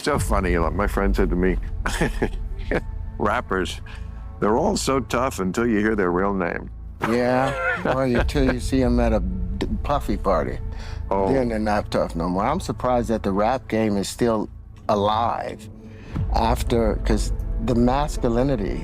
So funny, like my friend said to me, rappers, they're all so tough until you hear their real name. Yeah, well, until you see them at a puffy party. Oh. Then they're not tough no more. I'm surprised that the rap game is still alive because the masculinity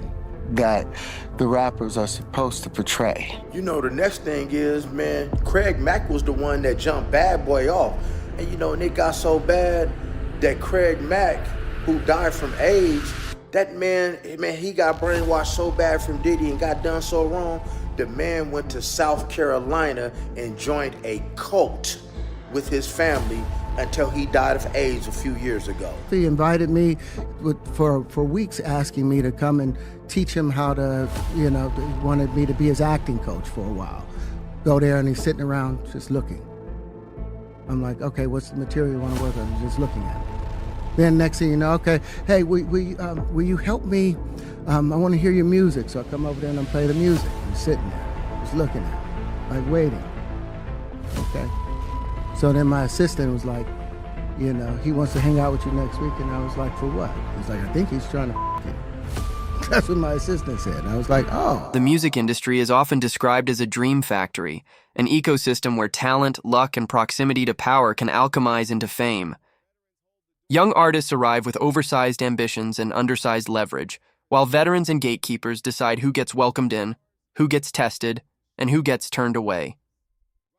that the rappers are supposed to portray. You know, the next thing is, man, Craig Mack was the one that jumped Bad Boy off. And you know, and it got so bad that Craig Mack, who died from AIDS, that man, he got brainwashed so bad from Diddy and got done so wrong. The man went to South Carolina and joined a cult with his family until he died of AIDS a few years ago. He invited me for weeks, asking me to come and teach him how to, wanted me to be his acting coach for a while. Go there and he's sitting around just looking. I'm like, okay, what's the material you want to work on? He's just looking at it. Then next thing you know, okay, hey, will you help me? I want to hear your music. So I come over there and I play the music. He's sitting there, just looking at it, like waiting. Okay. So then my assistant was like, he wants to hang out with you next week. And I was like, for what? He's like, I think he's trying to you. That's what my assistant said. And I was like, oh. The music industry is often described as a dream factory, an ecosystem where talent, luck, and proximity to power can alchemize into fame. Young artists arrive with oversized ambitions and undersized leverage, while veterans and gatekeepers decide who gets welcomed in, who gets tested, and who gets turned away.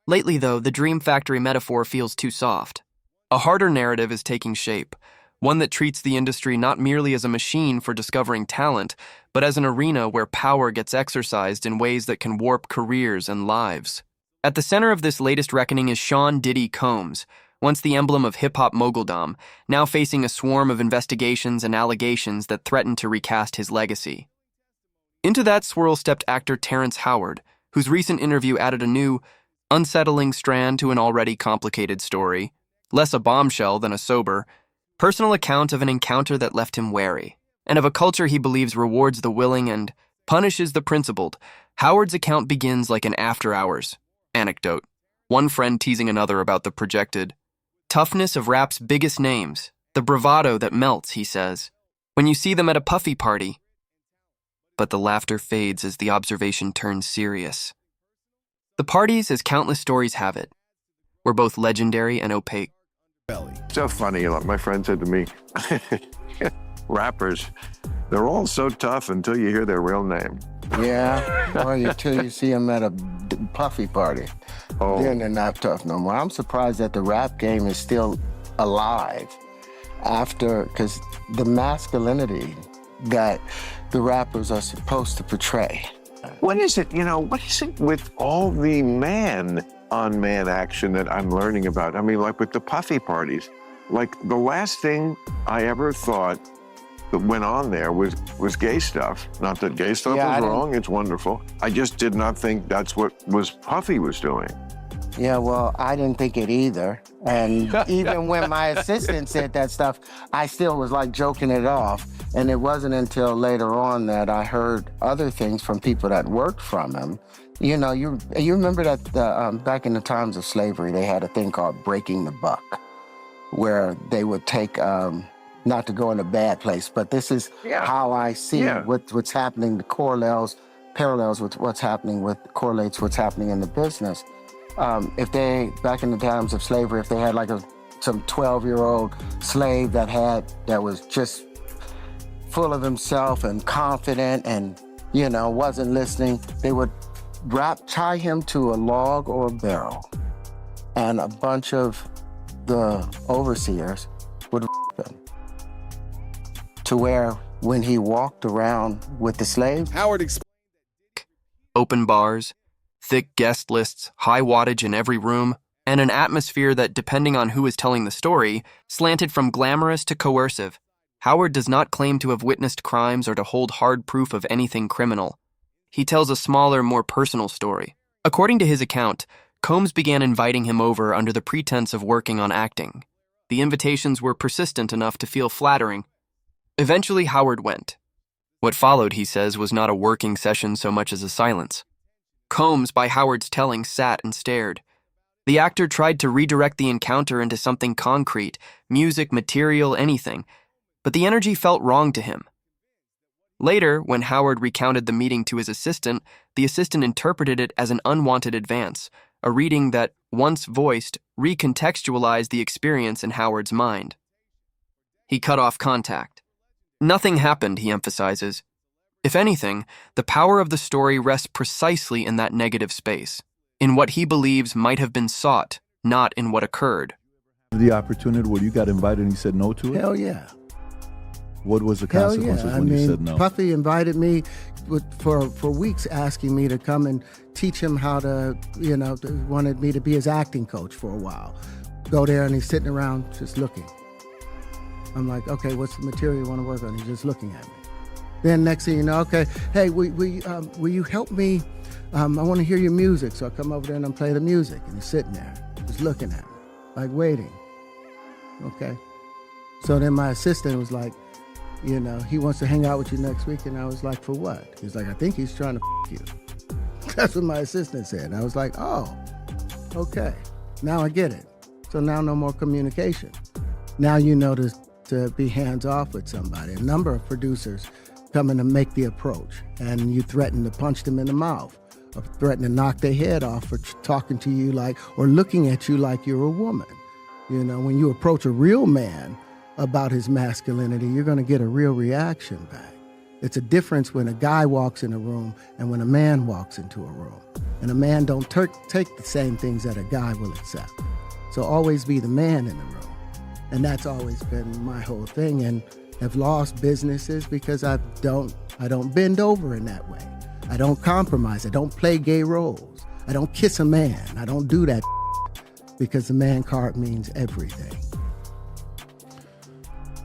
Lately, though, the dream factory metaphor feels too soft. A harder narrative is taking shape, one that treats the industry not merely as a machine for discovering talent, but as an arena where power gets exercised in ways that can warp careers and lives. At the center of this latest reckoning is Sean "Diddy" Combs, once the emblem of hip-hop moguldom, now facing a swarm of investigations and allegations that threaten to recast his legacy. Into that swirl stepped actor Terrence Howard, whose recent interview added a new, unsettling strand to an already complicated story, less a bombshell than a sober, personal account of an encounter that left him wary, and of a culture he believes rewards the willing and punishes the principled. Howard's account begins like an after-hours anecdote, one friend teasing another about the projected toughness of rap's biggest names, the bravado that melts, he says, when you see them at a puffy party. But the laughter fades as the observation turns serious. The parties, as countless stories have it, were both legendary and opaque. So funny, like my friend said to me, rappers, they're all so tough until you hear their real name. Yeah, well, until you see them at a puffy party. Oh. Then they're not tough no more. I'm surprised that the rap game is still alive because the masculinity that the rappers are supposed to portray. What is it with all the man-on-man action that I'm learning about? I mean, like with the puffy parties, like the last thing I ever thought that went on there was gay stuff. Not that gay stuff was wrong, it's wonderful. I just did not think that's what Puffy was doing. Yeah, well, I didn't think it either. And even when my assistant said that stuff, I still was like joking it off. And it wasn't until later on that I heard other things from people that worked from him. You remember that back in the times of slavery, they had a thing called breaking the buck, where they would take, not to go in a bad place, but this is how I see what's happening, the parallels with what's happening correlates what's happening in the business. If they, back in the times of slavery, if they had like some 12-year-old slave that was just full of himself and confident and, wasn't listening, they would tie him to a log or a barrel, and a bunch of the overseers would him to where when he walked around with the slave, Howard explained open bars, thick guest lists, high wattage in every room, and an atmosphere that, depending on who is telling the story, slanted from glamorous to coercive. Howard does not claim to have witnessed crimes or to hold hard proof of anything criminal. He tells a smaller, more personal story. According to his account, Combs began inviting him over under the pretense of working on acting. The invitations were persistent enough to feel flattering. Eventually, Howard went. What followed, he says, was not a working session so much as a silence. Combs, by Howard's telling, sat and stared. The actor tried to redirect the encounter into something concrete, music, material, anything, but the energy felt wrong to him. Later, when Howard recounted the meeting to his assistant, the assistant interpreted it as an unwanted advance, a reading that, once voiced, recontextualized the experience in Howard's mind. He cut off contact. Nothing happened, he emphasizes. If anything, the power of the story rests precisely in that negative space, in what he believes might have been sought, not in what occurred. The opportunity where you got invited and you said no to it? Hell yeah. What was the consequences when you said no? Puffy invited me for weeks, asking me to come and teach him how to, wanted me to be his acting coach for a while. Go there and he's sitting around just looking. I'm like, okay, what's the material you want to work on? He's just looking at me. Then next thing you know, okay, hey, will you help me? I want to hear your music. So I come over there and I play the music. And he's sitting there, just looking at me, like waiting. Okay. So then my assistant was like, he wants to hang out with you next week. And I was like, for what? He's like, I think he's trying to f*** you. That's what my assistant said. And I was like, oh, okay. Now I get it. So now no more communication. Now you know to be hands-off with somebody. A number of producers come in to make the approach, and you threaten to punch them in the mouth, or threaten to knock their head off for talking to you or looking at you like you're a woman. When you approach a real man about his masculinity, you're going to get a real reaction back. It's a difference when a guy walks in a room and when a man walks into a room. And a man don't take the same things that a guy will accept. So always be the man in the room. And that's always been my whole thing, and have lost businesses because I don't bend over in that way. I don't compromise. I don't play gay roles. I don't kiss a man. I don't do that because the man card means everything.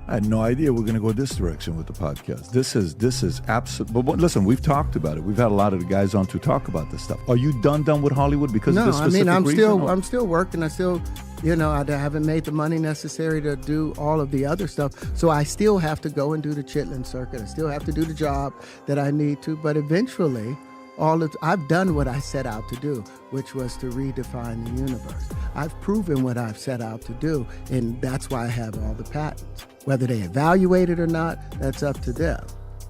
I had no idea we're going to go this direction with the podcast. This is absolute. But listen, we've talked about it. We've had a lot of the guys on to talk about this stuff. Are you done with Hollywood because of this specific reason? I'm still working. I still, I haven't made the money necessary to do all of the other stuff. So I still have to go and do the Chitlin circuit. I still have to do the job that I need to. But eventually, I've done what I set out to do, which was to redefine the universe. I've proven what I've set out to do, and that's why I have all the patents. Whether they evaluate it or not, that's up to them.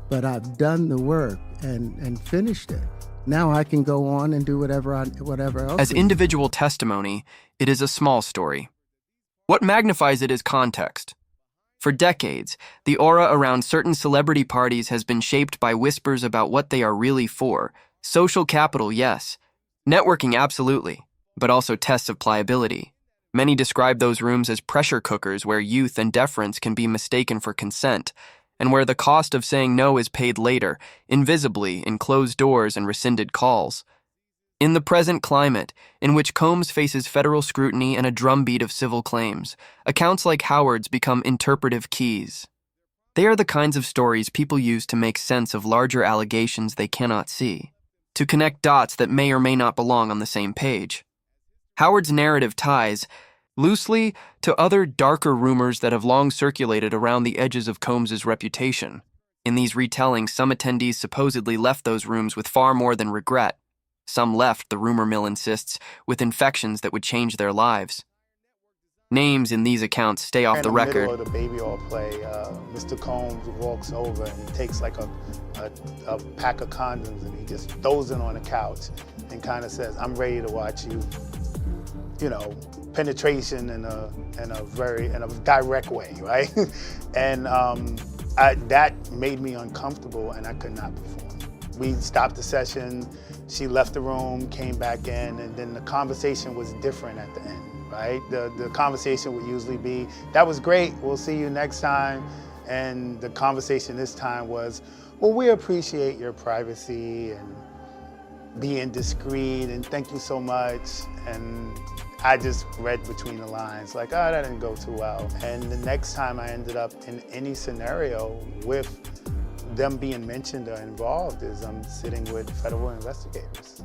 But I've done the work and finished it. Now I can go on and do whatever else. As individual testimony, it is a small story. What magnifies it is context. For decades, the aura around certain celebrity parties has been shaped by whispers about what they are really for. Social capital, yes. Networking, absolutely. But also tests of pliability. Many describe those rooms as pressure cookers where youth and deference can be mistaken for consent, and where the cost of saying no is paid later, invisibly, in closed doors and rescinded calls. In the present climate, in which Combs faces federal scrutiny and a drumbeat of civil claims, accounts like Howard's become interpretive keys. They are the kinds of stories people use to make sense of larger allegations they cannot see, to connect dots that may or may not belong on the same page. Howard's narrative ties, loosely, to other darker rumors that have long circulated around the edges of Combs's reputation. In these retellings, some attendees supposedly left those rooms with far more than regret. Some left, the rumor mill insists, with infections that would change their lives. Names in these accounts stay off the record. In the middle of the baby oil play, Mr. Combs walks over and he takes like a pack of condoms and he just throws it on the couch and kind of says, "I'm ready to watch you, penetration in a very direct way, right?" And that made me uncomfortable and I could not perform. We stopped the session, she left the room, came back in, and then the conversation was different at the end, right? The conversation would usually be, "That was great, we'll see you next time." And the conversation this time was, "Well, we appreciate your privacy and being discreet, and thank you so much." And I just read between the lines, like, "Oh, that didn't go too well." And the next time I ended up in any scenario with them being mentioned or involved is I'm sitting with federal investigators.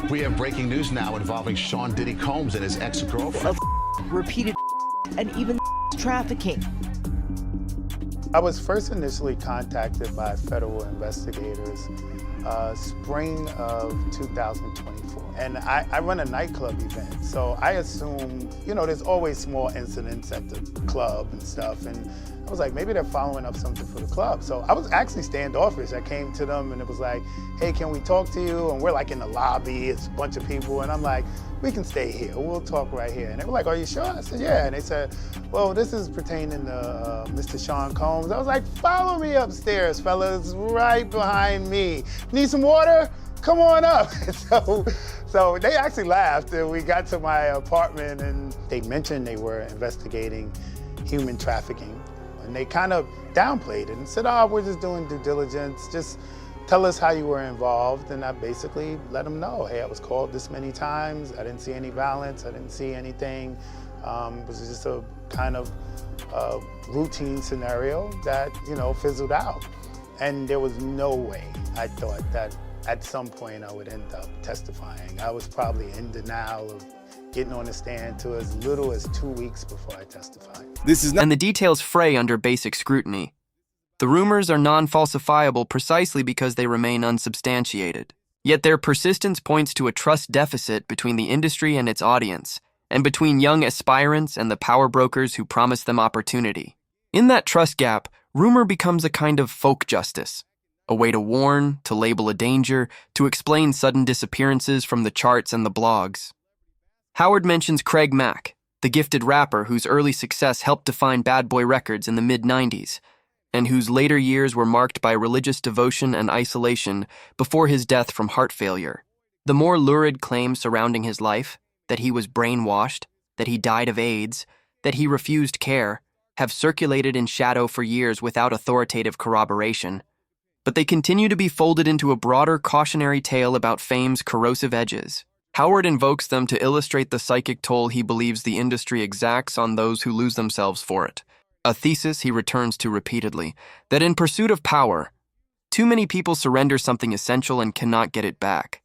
We have breaking news now involving Sean Diddy Combs and his ex-girlfriend. Of repeated and even trafficking. I was first initially contacted by federal investigators spring of 2024. And I run a nightclub event, so I assume, you know, there's always small incidents at the club and stuff, and I was like, maybe they're following up something for the club. So I was actually standoffish. I came to them and it was like, hey, can we talk to you? And we're like in the lobby, it's a bunch of people, and I'm like, we can stay here, we'll talk right here. And they were like, are you sure? I said, yeah. And they said, well, this is pertaining to Mr. Sean Combs. I was like, follow me upstairs, fellas, right behind me. Need some water? Come on up. So they actually laughed, and we got to my apartment, and they mentioned they were investigating human trafficking, and they kind of downplayed it and said, oh, we're just doing due diligence, just tell us how you were involved. And I basically let them know, hey, I was called this many times, I didn't see any violence, I didn't see anything. It was just a kind of routine scenario that, you know, fizzled out. And there was no way I thought that at some point I would end up testifying. I was probably in denial of getting on the stand to as little as 2 weeks before I testified. And the details fray under basic scrutiny. The rumors are non-falsifiable precisely because they remain unsubstantiated. Yet their persistence points to a trust deficit between the industry and its audience, and between young aspirants and the power brokers who promise them opportunity. In that trust gap, rumor becomes a kind of folk justice. A way to warn, to label a danger, to explain sudden disappearances from the charts and the blogs. Howard mentions Craig Mack, the gifted rapper whose early success helped define Bad Boy Records in the mid-90s, and whose later years were marked by religious devotion and isolation before his death from heart failure. The more lurid claims surrounding his life, that he was brainwashed, that he died of AIDS, that he refused care, have circulated in shadow for years without authoritative corroboration. But they continue to be folded into a broader cautionary tale about fame's corrosive edges. Howard invokes them to illustrate the psychic toll he believes the industry exacts on those who lose themselves for it. A thesis he returns to repeatedly, that in pursuit of power, too many people surrender something essential and cannot get it back.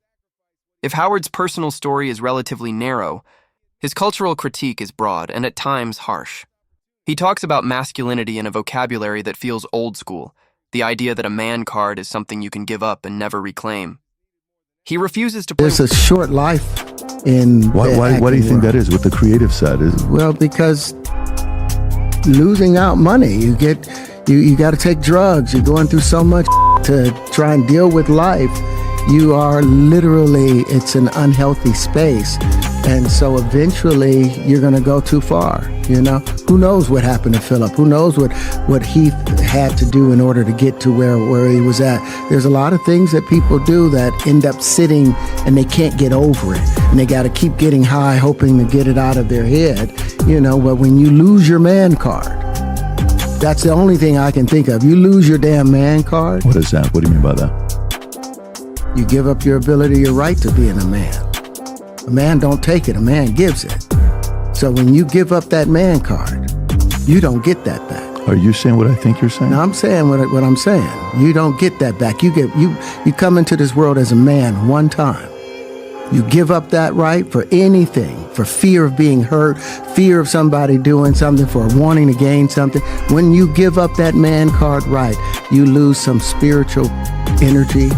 If Howard's personal story is relatively narrow, his cultural critique is broad and at times harsh. He talks about masculinity in a vocabulary that feels old school, the idea that a man card is something you can give up and never reclaim. He refuses to play. There's a short life in Why do you think that is with the creative side? Well, because losing out money, you got to take drugs. You're going through so much to try and deal with life. You are literally, it's an unhealthy space. And so eventually you're going to go too far, you know? Who knows what happened to Philip? Who knows what he had to do in order to get to where he was at? There's a lot of things that people do that end up sitting and they can't get over it. And they got to keep getting high, hoping to get it out of their head, you know? But when you lose your man card, that's the only thing I can think of. You lose your damn man card. What is that? What do you mean by that? You give up your ability, your right to being a man. A man don't take it, a man gives it. So when you give up that man card, you don't get that back. Are you saying what I think you're saying? No, I'm saying what I'm saying. You don't get that back. You come into this world as a man one time. You give up that right for anything, for fear of being hurt, fear of somebody doing something, for wanting to gain something. When you give up that man card right, you lose some spiritual energy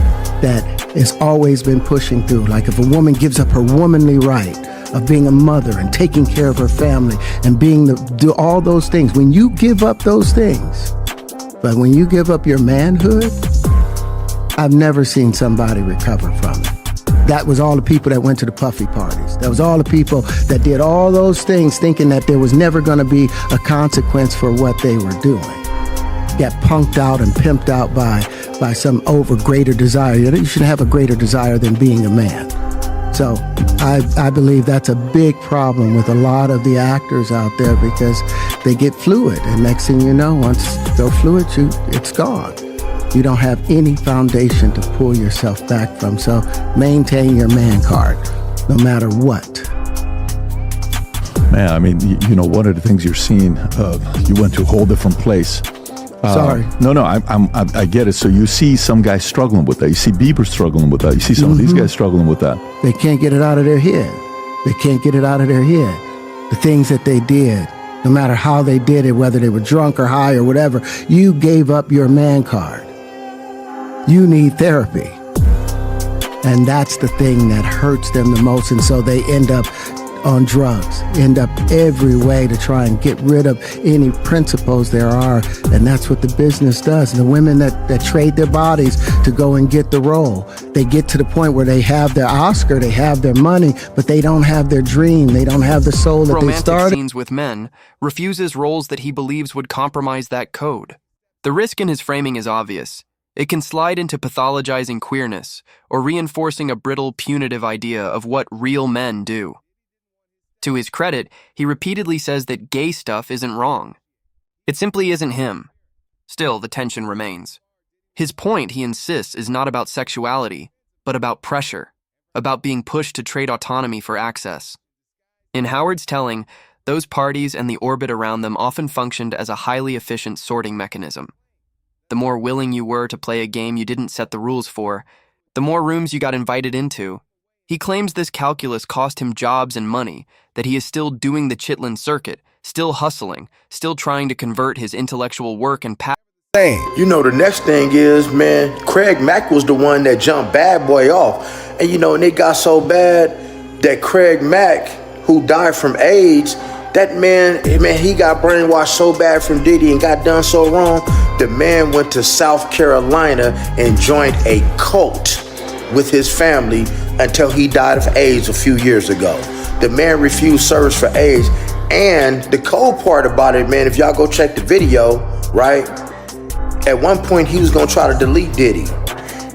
that has always been pushing through. Like if a woman gives up her womanly right of being a mother and taking care of her family and do all those things, when you give up those things, but when you give up your manhood, I've never seen somebody recover from it. That was all the people that went to the puffy parties. That was all the people that did all those things thinking that there was never going to be a consequence for what they were doing. Got punked out and pimped out by some greater desire. You shouldn't have a greater desire than being a man. So I believe that's a big problem with a lot of the actors out there, because they get fluid, and next thing you know, once they're fluid, it's gone. You don't have any foundation to pull yourself back from. So maintain your man card, no matter what. Man, I mean, you know, one of the things you're seeing, you went to a whole different place. Sorry. No, I get it. So you see some guys struggling with that. You see Bieber struggling with that. You see some of these guys struggling with that. They can't get it out of their head. They can't get it out of their head. The things that they did, no matter how they did it, whether they were drunk or high or whatever, you gave up your man card. You need therapy. And that's the thing that hurts them the most. And so they end up on drugs, end up every way to try and get rid of any principles there are. And that's what the business does. And the women that trade their bodies to go and get the role, they get to the point where they have their Oscar, they have their money, but they don't have their dream. They don't have the soul that they started. Romantic scenes with men, refuses roles that he believes would compromise that code. The risk in his framing is obvious. It can slide into pathologizing queerness or reinforcing a brittle, punitive idea of what real men do. To his credit, he repeatedly says that gay stuff isn't wrong. It simply isn't him. Still, the tension remains. His point, he insists, is not about sexuality, but about pressure, about being pushed to trade autonomy for access. In Howard's telling, those parties and the orbit around them often functioned as a highly efficient sorting mechanism. The more willing you were to play a game you didn't set the rules for, the more rooms you got invited into. He claims this calculus cost him jobs and money, that he is still doing the Chitlin circuit, still hustling, still trying to convert his intellectual work and passion. You know, the next thing is, man, Craig Mack was the one that jumped Bad Boy off. And, you know, and it got so bad that Craig Mack, who died from AIDS, that man, he got brainwashed so bad from Diddy and got done so wrong. The man went to South Carolina and joined a cult with his family until he died of AIDS a few years ago. The man refused service for AIDS. And the cold part about it, man, if y'all go check the video, right? At one point, he was gonna try to delete Diddy.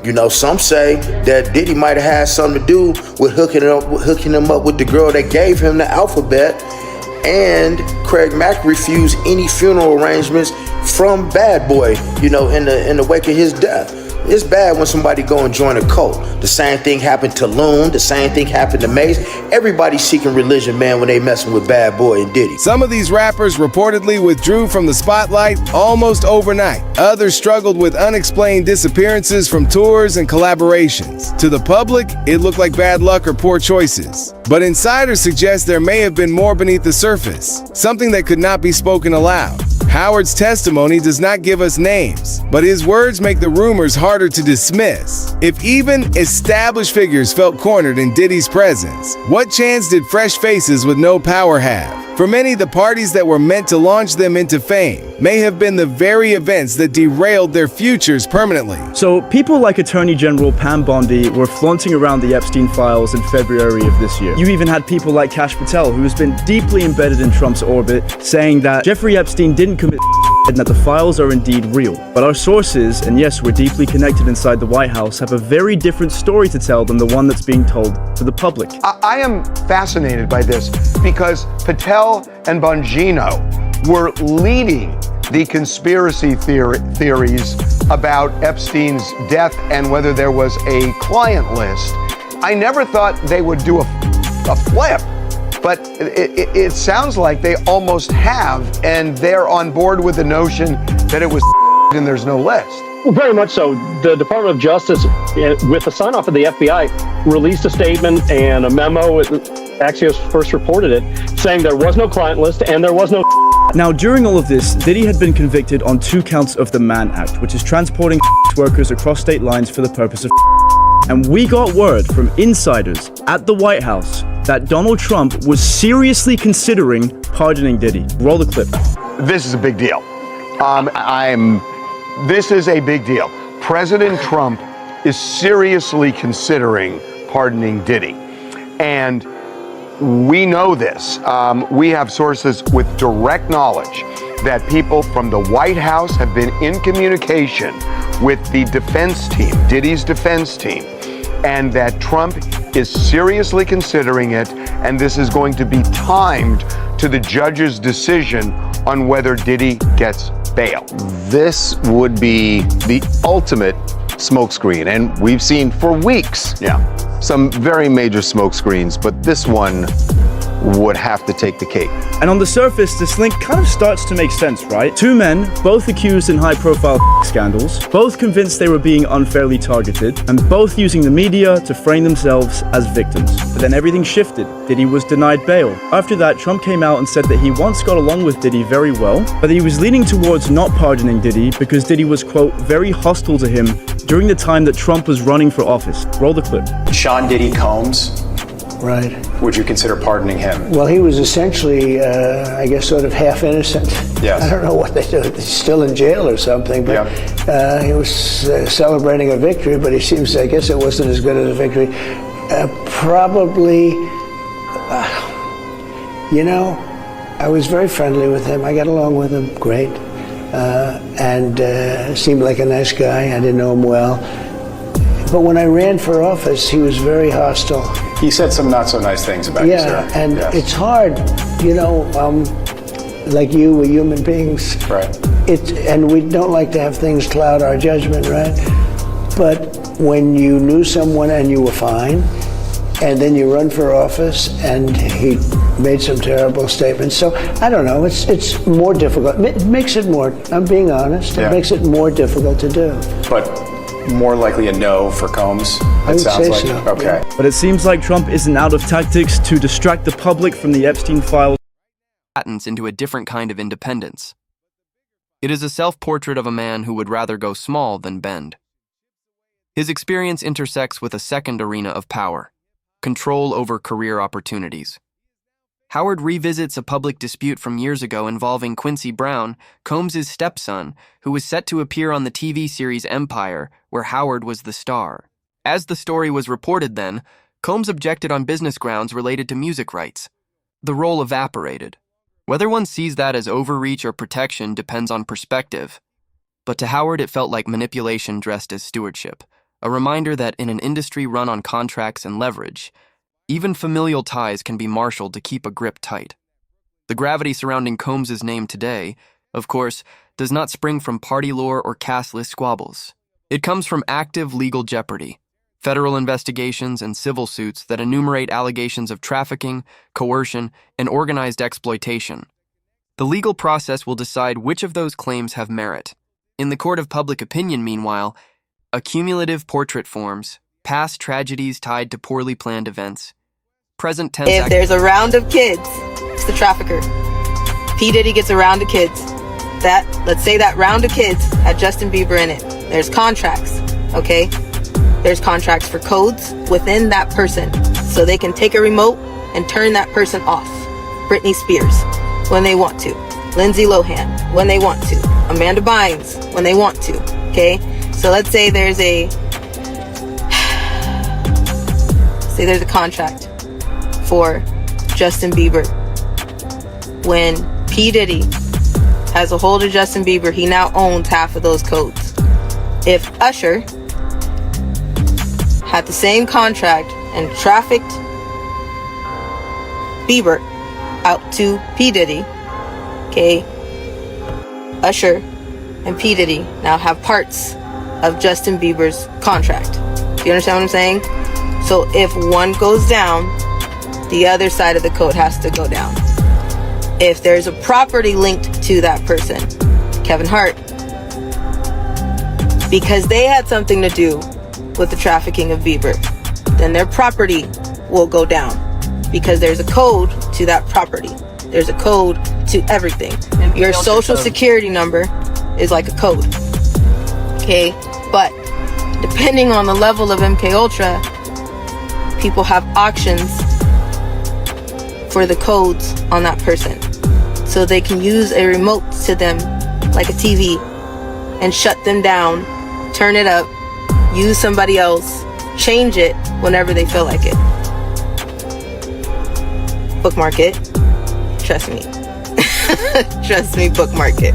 You know, some say that Diddy might have had something to do with hooking him up with the girl that gave him the alphabet. And Craig Mack refused any funeral arrangements from Bad Boy, you know, in the wake of his death. It's bad when somebody go and join a cult. The same thing happened to Loon. The same thing happened to Mace. Everybody's seeking religion, man, when they messing with Bad Boy and Diddy. Some of these rappers reportedly withdrew from the spotlight almost overnight. Others struggled with unexplained disappearances from tours and collaborations. To the public, it looked like bad luck or poor choices. But insiders suggest there may have been more beneath the surface, something that could not be spoken aloud. Howard's testimony does not give us names, but his words make the rumors harder to dismiss. If even established figures felt cornered in Diddy's presence, what chance did fresh faces with no power have? For many, the parties that were meant to launch them into fame may have been the very events that derailed their futures permanently. So people like Attorney General Pam Bondi were flaunting around the Epstein files in February of this year. You even had people like Kash Patel, who has been deeply embedded in Trump's orbit, saying that Jeffrey Epstein didn't commit and that the files are indeed real. But our sources, and yes, we're deeply connected inside the White House, have a very different story to tell than the one that's being told to the public. I am fascinated by this because Patel and Bongino were leading the conspiracy theories about Epstein's death and whether there was a client list. I never thought they would do a flip. But it sounds like they almost have, and they're on board with the notion that it was and there's no list. Well, very much so. The Department of Justice, with the sign-off of the FBI, released a statement and a memo, Axios first reported it, saying there was no client list and there was no. Now, during all of this, Diddy had been convicted on 2 counts of the Mann Act, which is transporting workers across state lines for the purpose of. And we got word from insiders at the White House that Donald Trump was seriously considering pardoning Diddy. Roll the clip. This is a big deal. This is a big deal. President Trump is seriously considering pardoning Diddy. And we know this. We have sources with direct knowledge that people from the White House have been in communication with the defense team, Diddy's defense team, and that Trump is seriously considering it, and this is going to be timed to the judge's decision on whether Diddy gets bail. This would be the ultimate smokescreen, and we've seen for weeks some very major smokescreens, but this one would have to take the cake. And on the surface, this link kind of starts to make sense, right? Two men, both accused in high-profile scandals, both convinced they were being unfairly targeted, and both using the media to frame themselves as victims. But then everything shifted. Diddy was denied bail. After that, Trump came out and said that he once got along with Diddy very well, but that he was leaning towards not pardoning Diddy because Diddy was, quote, very hostile to him during the time that Trump was running for office. Roll the clip. Sean Diddy Combs. Right. Would you consider pardoning him? Well, he was essentially, I guess, sort of half innocent. Yes. I don't know what they do. He's still in jail or something, but he was celebrating a victory, but he seems, I guess it wasn't as good as a victory. Probably, I was very friendly with him. I got along with him great. And seemed like a nice guy. I didn't know him well. But when I ran for office, he was very hostile. He said some not so nice things about you, sir. And it's hard, like you, we're human beings. Right. And we don't like to have things cloud our judgment, right? But when you knew someone and you were fine, and then you run for office and he made some terrible statements. So I don't know, it's more difficult. It makes it more, I'm being honest, it makes it more difficult to do. But more likely a no for Combs, I would sounds say like. so. Okay. But it seems like Trump isn't out of tactics to distract the public from the Epstein files. Patents into a different kind of independence. It is a self-portrait of a man who would rather go small than bend. His experience intersects with a second arena of power, control over career opportunities. Howard revisits a public dispute from years ago involving Quincy Brown, Combs' stepson, who was set to appear on the TV series Empire, where Howard was the star. As the story was reported then, Combs objected on business grounds related to music rights. The role evaporated. Whether one sees that as overreach or protection depends on perspective. But to Howard, it felt like manipulation dressed as stewardship, a reminder that in an industry run on contracts and leverage, even familial ties can be marshaled to keep a grip tight. The gravity surrounding Combs' name today, of course, does not spring from party lore or caste list squabbles. It comes from active legal jeopardy, federal investigations and civil suits that enumerate allegations of trafficking, coercion, and organized exploitation. The legal process will decide which of those claims have merit. In the court of public opinion, meanwhile, a cumulative portrait forms, past tragedies tied to poorly planned events, present tense. If there's a round of kids, it's the trafficker. P. Diddy gets a round of kids. Let's say that round of kids had Justin Bieber in it. There's contracts, okay? There's contracts for codes within that person, so they can take a remote and turn that person off. Britney Spears, when they want to. Lindsay Lohan, when they want to. Amanda Bynes, when they want to, okay? So let's say there's a contract for Justin Bieber. When P. Diddy has a hold of Justin Bieber, he now owns half of those codes. If Usher had the same contract and trafficked Bieber out to P. Diddy, okay, Usher and P. Diddy now have parts of Justin Bieber's contract. Do you understand what I'm saying? So if one goes down, the other side of the code has to go down. If there's a property linked to that person, Kevin Hart, because they had something to do with the trafficking of Bieber, then their property will go down because there's a code to that property. There's a code to everything. Your social security number is like a code. Okay? But depending on the level of MK Ultra, people have auctions for the codes on that person. So they can use a remote to them like a TV and shut them down, turn it up, use somebody else, change it whenever they feel like it. Bookmark it. Trust me. Trust me, bookmark it.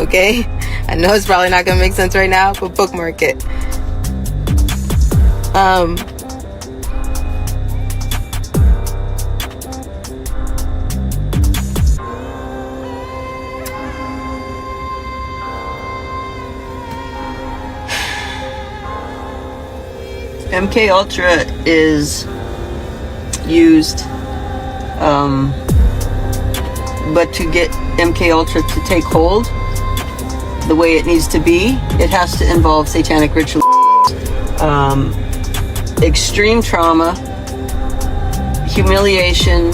Okay? I know it's probably not gonna make sense right now, but bookmark it. MK Ultra is used But to get MK Ultra to take hold the way it needs to be, it has to involve satanic ritual, extreme trauma, humiliation,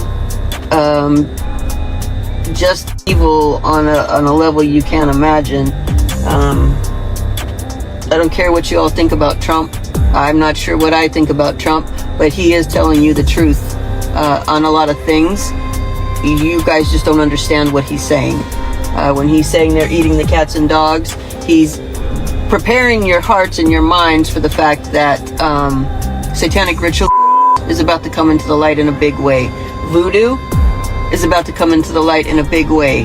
just evil on a level you can't imagine. I don't care what you all think about Trump. I'm not sure what I think about Trump, but he is telling you the truth on a lot of things. You guys just don't understand what he's saying. When he's saying they're eating the cats and dogs, he's preparing your hearts and your minds for the fact that satanic ritual is about to come into the light in a big way. Voodoo is about to come into the light in a big way.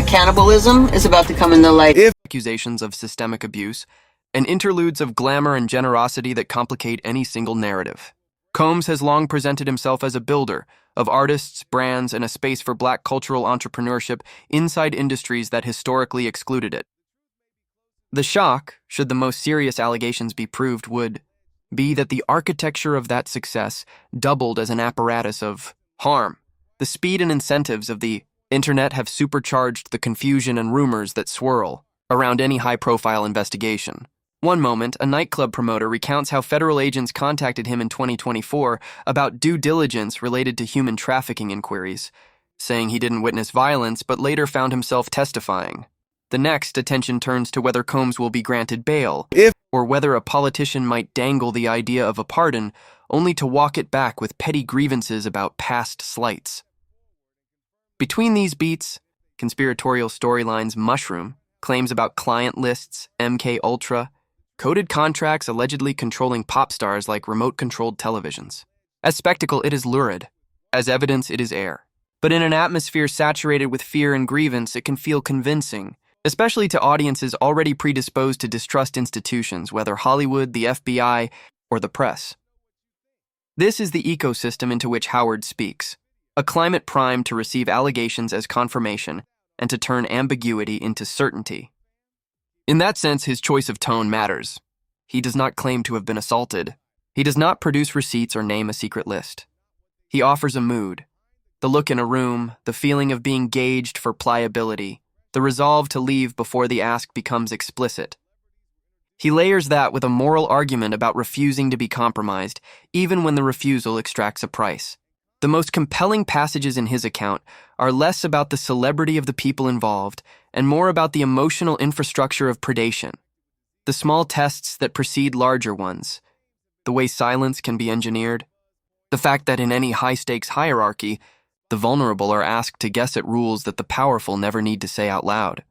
Cannibalism is about to come in the light. Accusations of systemic abuse, and interludes of glamour and generosity that complicate any single narrative. Combs has long presented himself as a builder of artists, brands, and a space for black cultural entrepreneurship inside industries that historically excluded it. The shock, should the most serious allegations be proved, would be that the architecture of that success doubled as an apparatus of harm. The speed and incentives of the internet have supercharged the confusion and rumors that swirl around any high-profile investigation. One moment, a nightclub promoter recounts how federal agents contacted him in 2024 about due diligence related to human trafficking inquiries, saying he didn't witness violence but later found himself testifying. The next, attention turns to whether Combs will be granted bail, or whether a politician might dangle the idea of a pardon only to walk it back with petty grievances about past slights. Between these beats, conspiratorial storylines mushroom, claims about client lists, MK Ultra, coded contracts allegedly controlling pop stars like remote-controlled televisions. As spectacle, it is lurid. As evidence, it is air. But in an atmosphere saturated with fear and grievance, it can feel convincing, especially to audiences already predisposed to distrust institutions, whether Hollywood, the FBI, or the press. This is the ecosystem into which Howard speaks, a climate primed to receive allegations as confirmation and to turn ambiguity into certainty. In that sense, his choice of tone matters. He does not claim to have been assaulted. He does not produce receipts or name a secret list. He offers a mood, the look in a room, the feeling of being gauged for pliability, the resolve to leave before the ask becomes explicit. He layers that with a moral argument about refusing to be compromised, even when the refusal extracts a price. The most compelling passages in his account are less about the celebrity of the people involved and more about the emotional infrastructure of predation, the small tests that precede larger ones, the way silence can be engineered, the fact that in any high-stakes hierarchy, the vulnerable are asked to guess at rules that the powerful never need to say out loud.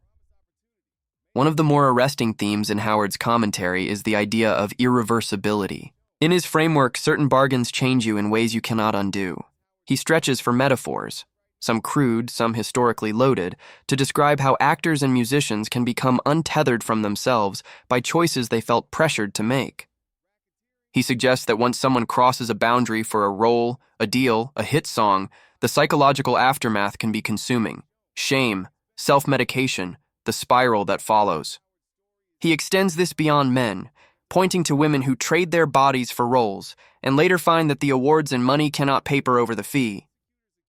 One of the more arresting themes in Howard's commentary is the idea of irreversibility. In his framework, certain bargains change you in ways you cannot undo. He stretches for metaphors, some crude, some historically loaded, to describe how actors and musicians can become untethered from themselves by choices they felt pressured to make. He suggests that once someone crosses a boundary for a role, a deal, a hit song, the psychological aftermath can be consuming. Shame, self-medication, the spiral that follows. He extends this beyond men, pointing to women who trade their bodies for roles and later find that the awards and money cannot paper over the fee.